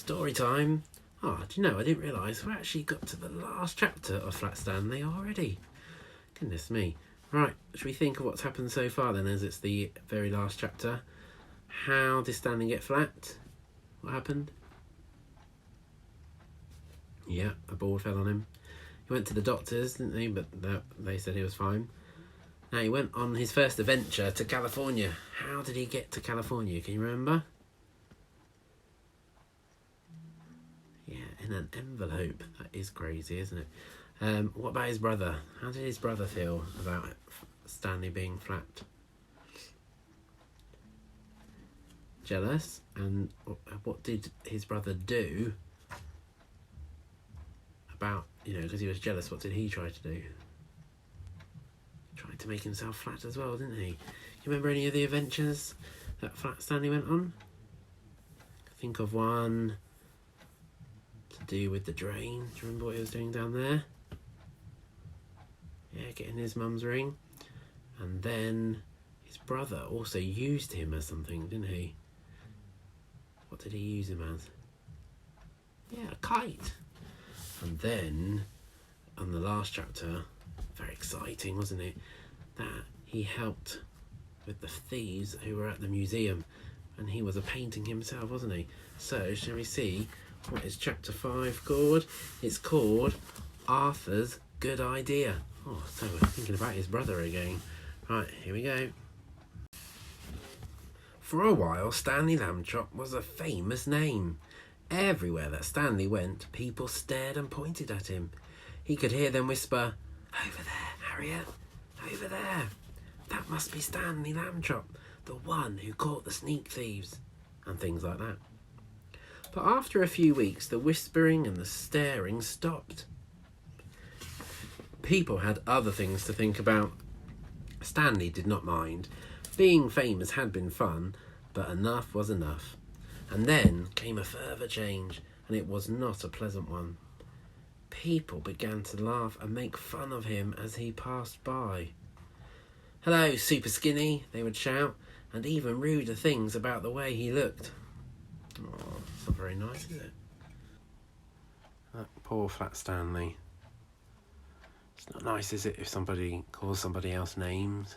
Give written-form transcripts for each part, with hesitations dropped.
Story time. Oh, do you know, I didn't realise we actually got to the last chapter of Flat Stanley already. Goodness me. Right, should we think of what's happened so far then, as it's the very last chapter? How did Stanley get flat? What happened? Yeah, a ball fell on him. He went to the doctors, didn't he? But they said he was fine. Now, he went on his first adventure to California. How did he get to California? Can you remember? Yeah, in an envelope. That is crazy, isn't it? What about his brother? How did his brother feel about Stanley being flat? Jealous. And what did his brother do about, because he was jealous, what did he try to do? Tried to make himself flat as well, didn't he? You remember any of the adventures that Flat Stanley went on? Think of one to do with the drain. Do you remember what he was doing down there? Yeah, getting his mum's ring. And then his brother also used him as something, didn't he? What did he use him as? Yeah, a kite. And then, on the last chapter, very exciting, wasn't it? That he helped with the thieves who were at the museum. And he was a painting himself, wasn't he? So, shall we see what is chapter 5 called? It's called Arthur's Good Idea. Oh, so we're thinking about his brother again. Right, here we go. For a while, Stanley Lambchop was a famous name. Everywhere that Stanley went, people stared and pointed at him. He could hear them whisper, "Over there, Harriet, over there. That must be Stanley Lambchop, the one who caught the sneak thieves," and things like that. But after a few weeks, the whispering and the staring stopped. People had other things to think about. Stanley did not mind. Being famous had been fun, but enough was enough. And then came a further change, and it was not a pleasant one. People began to laugh and make fun of him as he passed by. "Hello, super skinny," they would shout, and even ruder things about the way he looked. Oh, it's not very nice, is it? That poor Flat Stanley. It's not nice, is it, if somebody calls somebody else names?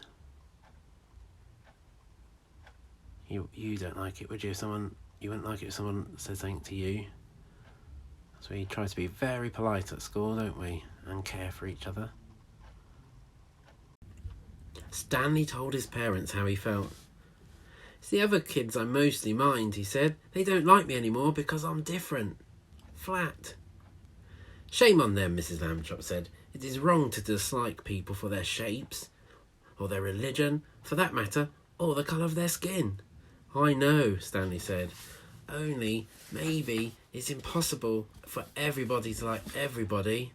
You don't like it, would you? You wouldn't like it if someone said something to you. So we try to be very polite at school, don't we? And care for each other. Stanley told his parents how he felt. "It's the other kids I mostly mind," he said. "They don't like me anymore because I'm different. Flat." "Shame on them," Mrs. Lambchop said. "It is wrong to dislike people for their shapes, or their religion, for that matter, or the colour of their skin." "I know," Stanley said. "Only, maybe, it's impossible for everybody to like everybody."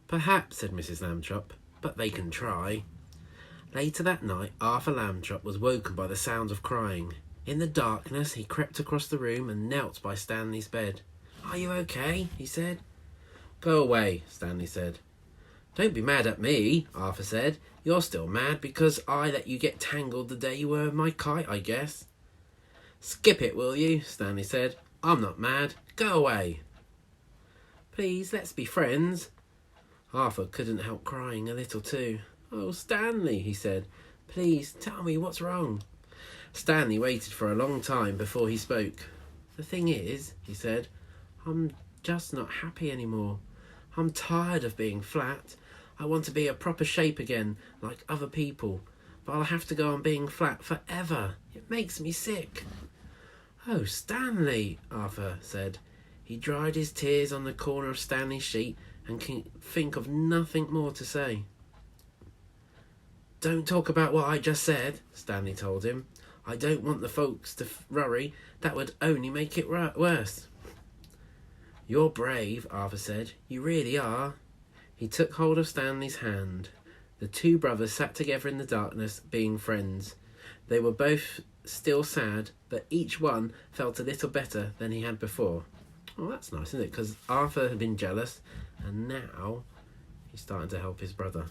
"Perhaps," said Mrs. Lambchop, "but they can try." Later that night, Arthur Lambchop was woken by the sound of crying. In the darkness, he crept across the room and knelt by Stanley's bed. "Are you okay?" he said. "Go away," Stanley said. "Don't be mad at me," Arthur said. "You're still mad because I let you get tangled the day you were my kite, I guess." "Skip it, will you?" Stanley said. "I'm not mad. Go away." "Please, let's be friends." Arthur couldn't help crying a little too. "Oh, Stanley," he said. "Please, tell me what's wrong." Stanley waited for a long time before he spoke. "The thing is," he said, "I'm just not happy anymore. I'm tired of being flat. I want to be a proper shape again, like other people. But I'll have to go on being flat forever. It makes me sick." "Oh, Stanley," Arthur said. He dried his tears on the corner of Stanley's sheet and could think of nothing more to say. "Don't talk about what I just said," Stanley told him. "I don't want the folks to worry. That would only make it worse." "You're brave," Arthur said. "You really are." He took hold of Stanley's hand. The two brothers sat together in the darkness, being friends. They were both still sad, but each one felt a little better than he had before. Well, that's nice, isn't it? Because Arthur had been jealous, and now he's starting to help his brother.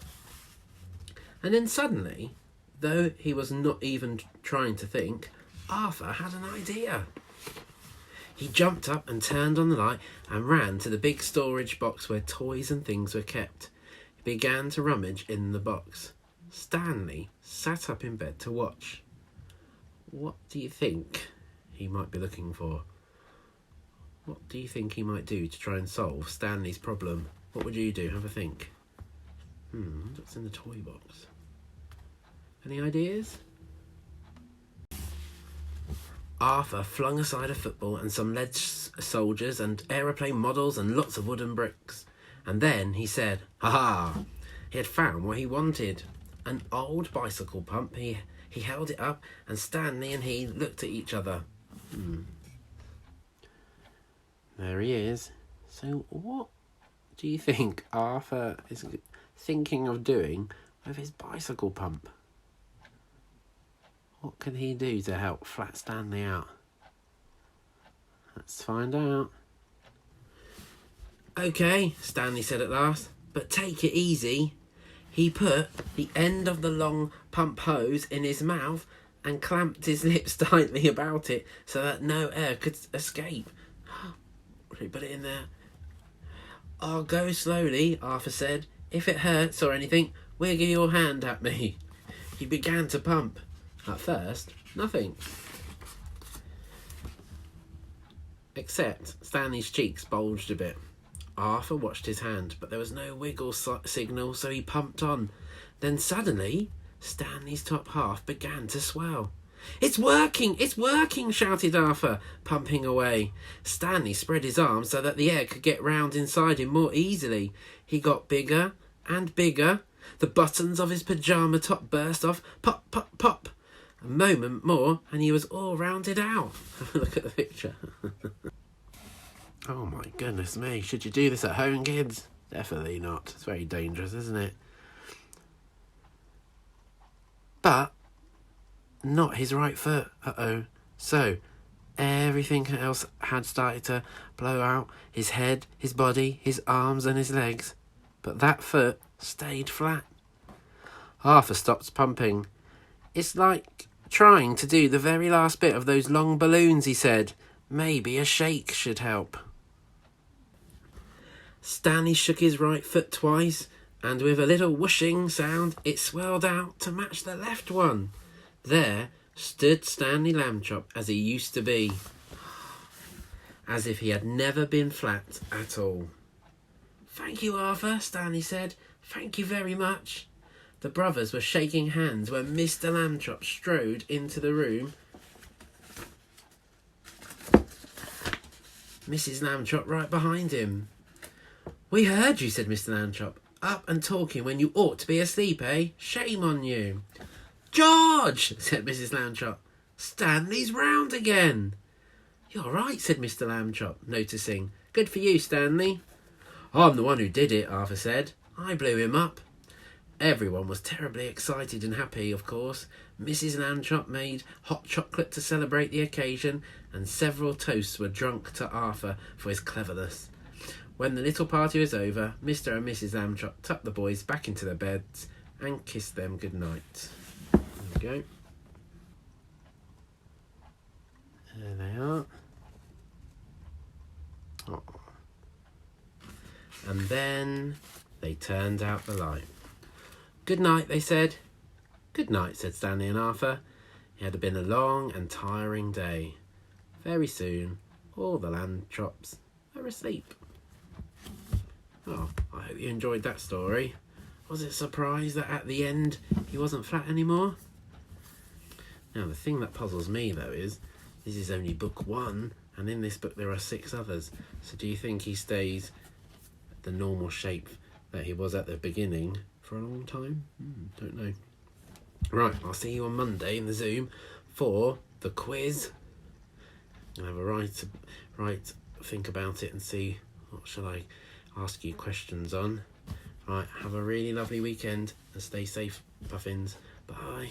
And then suddenly, though he was not even trying to think, Arthur had an idea. He jumped up and turned on the light and ran to the big storage box where toys and things were kept. He began to rummage in the box. Stanley sat up in bed to watch. What do you think he might be looking for? What do you think he might do to try and solve Stanley's problem? What would you do? Have a think. What's in the toy box? Any ideas? Arthur flung aside a football and some lead soldiers and aeroplane models and lots of wooden bricks. And then he said, "Ha-ha!" He had found what he wanted. An old bicycle pump. He held it up and Stanley and he looked at each other. There he is. So what do you think Arthur is thinking of doing with his bicycle pump? What can he do to help Flat Stanley out? Let's find out. "Okay," Stanley said at last, "but take it easy." He put the end of the long pump hose in his mouth and clamped his lips tightly about it so that no air could escape. Should he put it in there? "I'll go slowly," Arthur said. "If it hurts or anything, wiggle your hand at me." He began to pump. At first, nothing. Except Stanley's cheeks bulged a bit. Arthur watched his hand, but there was no wiggle signal, so he pumped on. Then suddenly, Stanley's top half began to swell. "It's working! It's working!" shouted Arthur, pumping away. Stanley spread his arms so that the air could get round inside him more easily. He got bigger and bigger. The buttons of his pyjama top burst off. Pop, pop, pop. A moment more and he was all rounded out. Look at the picture. Oh my goodness me. Should you do this at home, kids? Definitely not. It's very dangerous, isn't it? But not his right foot. Uh-oh. So everything else had started to blow out. His head, his body, his arms and his legs. But that foot stayed flat. Arthur stopped pumping. "It's like trying to do the very last bit of those long balloons," he said. "Maybe a shake should help." Stanley shook his right foot twice, and with a little whooshing sound, it swelled out to match the left one. There stood Stanley Lambchop as he used to be, as if he had never been flat at all. "Thank you, Arthur," Stanley said. "Thank you very much." The brothers were shaking hands when Mr. Lambchop strode into the room. Mrs. Lambchop right behind him. "We heard you," said Mr. Lambchop. "Up and talking when you ought to be asleep, eh? Shame on you." "George," said Mrs. Lambchop, "Stanley's round again." "You're right," said Mr. Lambchop, noticing. "Good for you, Stanley." "I'm the one who did it," Arthur said. "I blew him up." Everyone was terribly excited and happy, of course. Mrs. Lambchop made hot chocolate to celebrate the occasion, and several toasts were drunk to Arthur for his cleverness. When the little party was over, Mr. and Mrs. Lambchop tucked the boys back into their beds and kissed them good night. There we go. There they are. Oh. And then they turned out the light. "Good night," they said. "Good night," said Stanley and Arthur. It had been a long and tiring day. Very soon, all the Lambchops were asleep. Oh, I hope you enjoyed that story. Was it a surprise that at the end he wasn't flat anymore? Now, the thing that puzzles me, though, is this is only book 1, and in this book there are 6 others. So do you think he stays the normal shape that he was at the beginning for a long time? Don't know. Right, I'll see you on Monday in the Zoom for the quiz. I'll have a right think about it and see what shall I ask you questions on. Right, have a really lovely weekend and stay safe, Puffins. Bye.